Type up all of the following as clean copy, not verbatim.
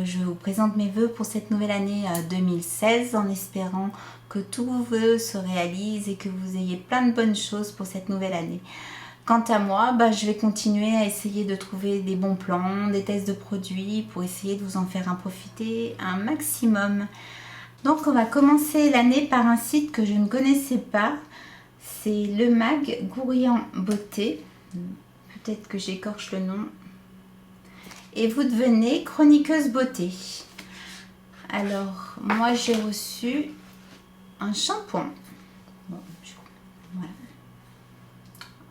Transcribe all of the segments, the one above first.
je vous présente mes vœux pour cette nouvelle année 2016 en espérant que tous vos vœux se réalisent et que vous ayez plein de bonnes choses pour cette nouvelle année. Quant à moi, je vais continuer à essayer de trouver des bons plans, des tests de produits pour essayer de vous en faire profiter un maximum. Donc on va commencer l'année par un site que je ne connaissais pas. C'est le mag Gourian Beauté. Peut-être que j'écorche le nom. Et vous devenez chroniqueuse beauté. Alors, moi j'ai reçu un shampoing. Bon, voilà.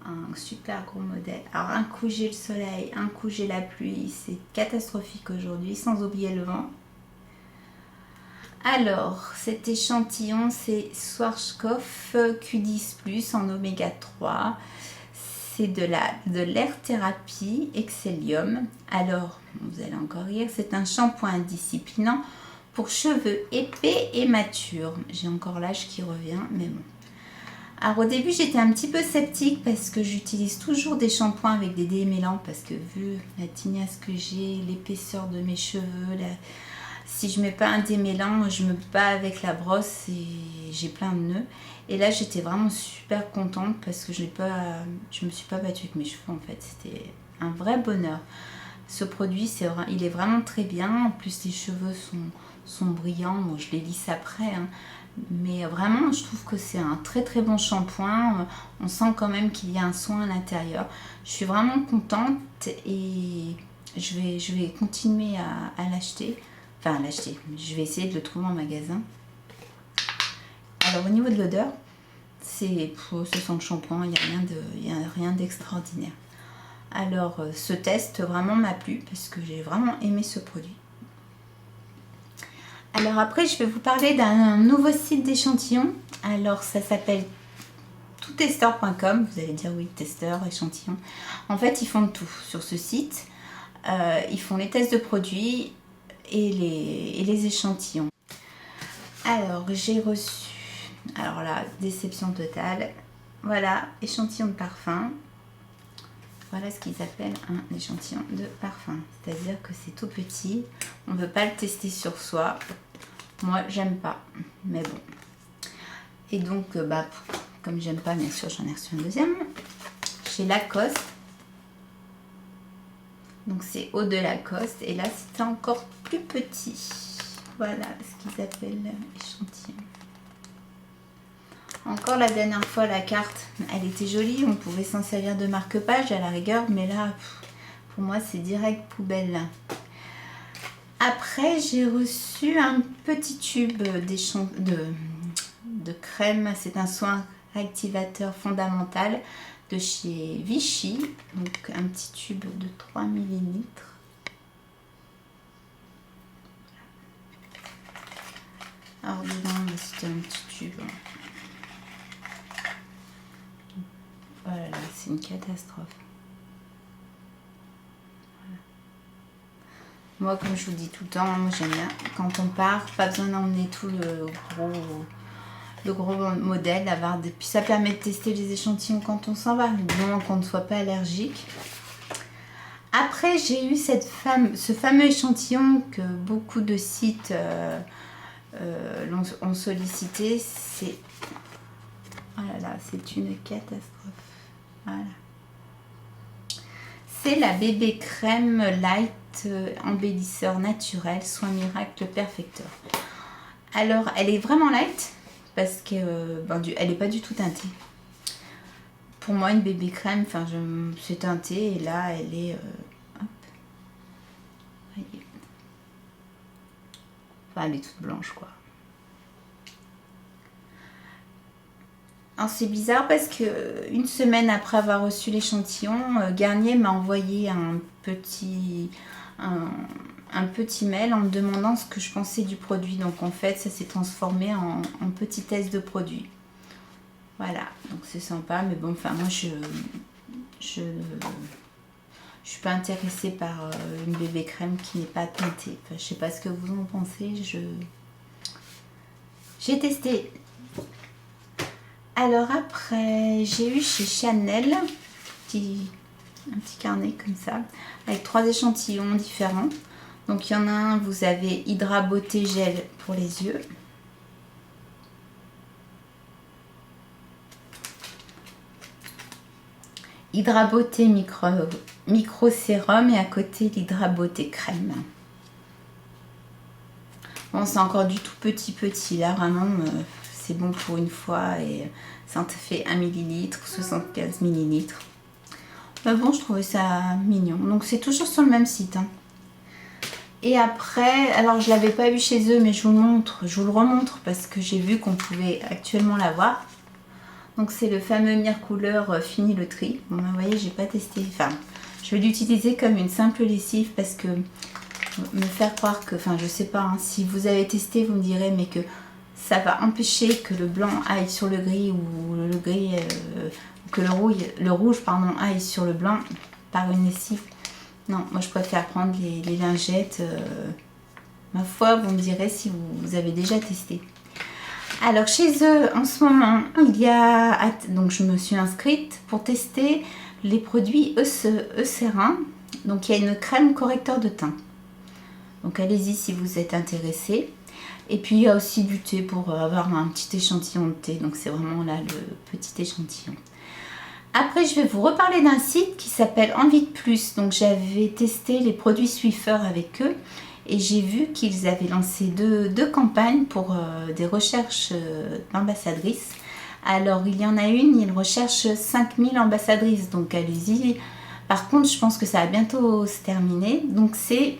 Un super gros modèle. Alors, un coup j'ai le soleil, un coup j'ai la pluie. C'est catastrophique aujourd'hui, sans oublier le vent. Alors, cet échantillon, c'est Schwarzkopf Q10+ en oméga 3. C'est de l'air thérapie Excellium. Alors, vous allez encore rire, c'est un shampoing indisciplinant pour cheveux épais et matures. J'ai encore l'âge qui revient, mais bon. Alors au début, j'étais un petit peu sceptique parce que j'utilise toujours des shampoings avec des démêlants parce que vu la tignasse que j'ai, l'épaisseur de mes cheveux, si je mets pas un démêlant, je me bats avec la brosse et j'ai plein de nœuds. Et là, j'étais vraiment super contente parce que je me suis pas battue avec mes cheveux en fait. C'était un vrai bonheur. Ce produit, il est vraiment très bien. En plus, les cheveux sont brillants. Bon, je les lisse après, hein. Mais vraiment, je trouve que c'est un très très bon shampoing. On sent quand même qu'il y a un soin à l'intérieur. Je suis vraiment contente et je vais continuer à l'acheter. Enfin, je vais essayer de le trouver en magasin. Alors, au niveau de l'odeur, ce sent le shampoing, il n'y a rien d'extraordinaire. Alors, ce test vraiment m'a plu parce que j'ai vraiment aimé ce produit. Alors après, je vais vous parler d'un nouveau site d'échantillons. Alors, ça s'appelle toutesteur.com. Vous allez dire oui, testeur, échantillon. En fait, ils font de tout sur ce site. Ils font les tests de produits et les échantillons. Alors, j'ai reçu... Alors là, déception totale. Voilà, échantillon de parfum. Voilà ce qu'ils appellent un échantillon de parfum. C'est-à-dire que c'est tout petit. On ne veut pas le tester sur soi. Moi, j'aime pas. Mais bon. Et donc, comme j'aime pas, bien sûr, j'en ai reçu un deuxième. Chez Lacoste. Donc, c'est eau de Lacoste. Et là, c'est encore plus petit. Voilà ce qu'ils appellent échantillon. Encore la dernière fois, la carte, elle était jolie. On pouvait s'en servir de marque-page à la rigueur. Mais là, pour moi, c'est direct poubelle. Après, j'ai reçu un petit tube de crème. C'est un soin réactivateur fondamental de chez Vichy. Donc, un petit tube de 3 ml. Alors, dedans, c'est un petit tube. Voilà, c'est une catastrophe. Voilà. Moi, comme je vous dis tout le temps, moi j'aime bien. Quand on part, pas besoin d'emmener tout le gros modèle. Puis ça permet de tester les échantillons quand on s'en va, du moment qu'on ne soit pas allergique. Après, j'ai eu ce fameux échantillon que beaucoup de sites ont sollicité. Oh là là, c'est une catastrophe. Voilà. C'est la bébé crème light embellisseur naturel soin miracle perfecteur. Alors, elle est vraiment light parce que elle n'est pas du tout teintée. Pour moi, une bébé crème, c'est teinté et là, elle est hop, voyez. Elle est toute blanche, quoi. Alors c'est bizarre parce que une semaine après avoir reçu l'échantillon, Garnier m'a envoyé un petit mail en me demandant ce que je pensais du produit. Donc en fait, ça s'est transformé en petit test de produit. Voilà, donc c'est sympa, mais bon, moi je suis pas intéressée par une bébé crème qui n'est pas teintée. Je sais pas ce que vous en pensez. J'ai testé. Alors après, j'ai eu chez Chanel un petit carnet comme ça, avec 3 échantillons différents. Donc il y en a un, vous avez Hydra Beauté Gel pour les yeux. Hydra Beauté micro sérum et à côté l'Hydra Beauté crème. Bon, c'est encore du tout petit là, vraiment c'est bon pour une fois et ça fait 1 ml, 75 ml. Mais bon, je trouvais ça mignon. Donc c'est toujours sur le même site. Hein. Et après, alors je l'avais pas vu chez eux, mais je vous le montre, je vous le remontre parce que j'ai vu qu'on pouvait actuellement l'avoir. Donc c'est le fameux Mire Couleur Fini le Tri. Bon, vous voyez, j'ai pas testé. Enfin, je vais l'utiliser comme une simple lessive parce que me faire croire que, enfin, je sais pas. Hein, si vous avez testé, vous me direz, mais que ça va empêcher que le blanc aille sur le gris ou le gris, que le rouge, pardon, aille sur le blanc par une lessive. Non, moi je préfère prendre les lingettes. Ma foi, vous me direz si vous avez déjà testé. Alors chez eux, en ce moment, il y a... Donc je me suis inscrite pour tester les produits Eucerin. Donc il y a une crème correcteur de teint. Donc allez-y si vous êtes intéressé. Et puis il y a aussi du thé pour avoir un petit échantillon de thé. Donc c'est vraiment là le petit échantillon. Après, je vais vous reparler d'un site qui s'appelle Envie de Plus. Donc j'avais testé les produits Swiffer avec eux. Et j'ai vu qu'ils avaient lancé deux campagnes pour des recherches d'ambassadrices. Alors, il y en a une, ils recherchent 5000 ambassadrices. Donc, allez-y. Par contre, je pense que ça va bientôt se terminer. Donc, c'est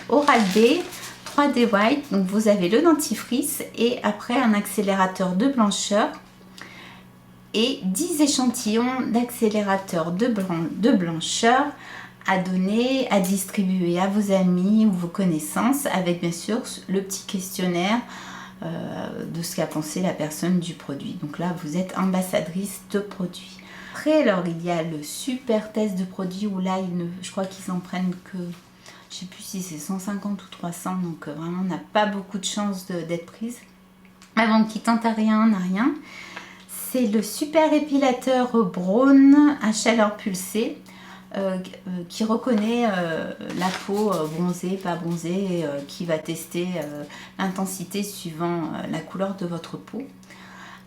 Oral-B 3D White. Donc, vous avez le dentifrice et après un accélérateur de blancheur et 10 échantillons d'accélérateur de blancheur à donner, à distribuer à vos amis ou vos connaissances avec bien sûr le petit questionnaire de ce qu'a pensé la personne du produit. Donc là, vous êtes ambassadrice de produit. Après, alors il y a le super test de produit où là, je crois qu'ils en prennent que, je sais plus si c'est 150 ou 300, donc vraiment on n'a pas beaucoup de chances d'être prise. Avant qui tente à rien, n'a rien. C'est le super épilateur Braun à chaleur pulsée. Qui reconnaît la peau bronzée, pas bronzée, et qui va tester l'intensité suivant la couleur de votre peau.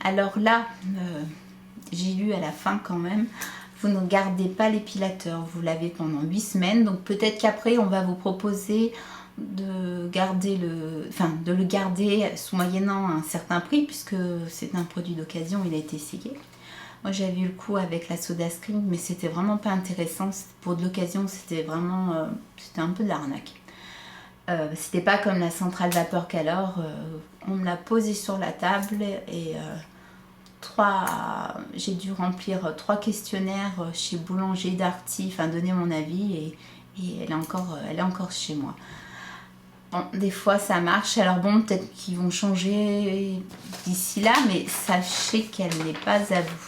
Alors là, j'ai lu à la fin quand même, vous ne gardez pas l'épilateur, vous l'avez pendant 8 semaines, donc peut-être qu'après on va vous proposer de le garder moyennant un certain prix puisque c'est un produit d'occasion, il a été essayé. Moi j'avais eu le coup avec la SodaStream, mais c'était vraiment pas intéressant. Pour de l'occasion, c'était vraiment c'était un peu de l'arnaque. C'était pas comme la centrale vapeur Calor. On me l'a posé sur la table et j'ai dû remplir 3 questionnaires chez Boulanger Darty, enfin donner mon avis et elle est encore chez moi. Bon, des fois ça marche, alors bon, peut-être qu'ils vont changer d'ici là, mais sachez qu'elle n'est pas à vous.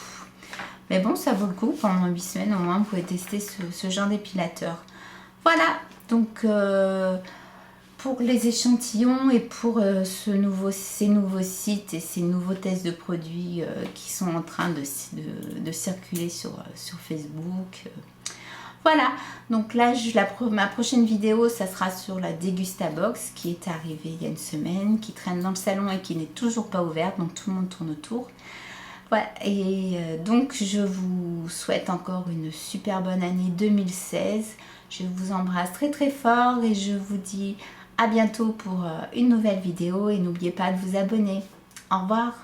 Mais bon, ça vaut le coup, pendant 8 semaines au moins, vous pouvez tester ce genre d'épilateur. Voilà, donc pour les échantillons et pour ces nouveaux sites et ces nouveaux tests de produits qui sont en train de circuler sur Facebook. Voilà, donc là, ma prochaine vidéo, ça sera sur la Degustabox qui est arrivée il y a une semaine, qui traîne dans le salon et qui n'est toujours pas ouverte, donc tout le monde tourne autour. Voilà, et donc je vous souhaite encore une super bonne année 2016. Je vous embrasse très très fort et je vous dis à bientôt pour une nouvelle vidéo et n'oubliez pas de vous abonner. Au revoir.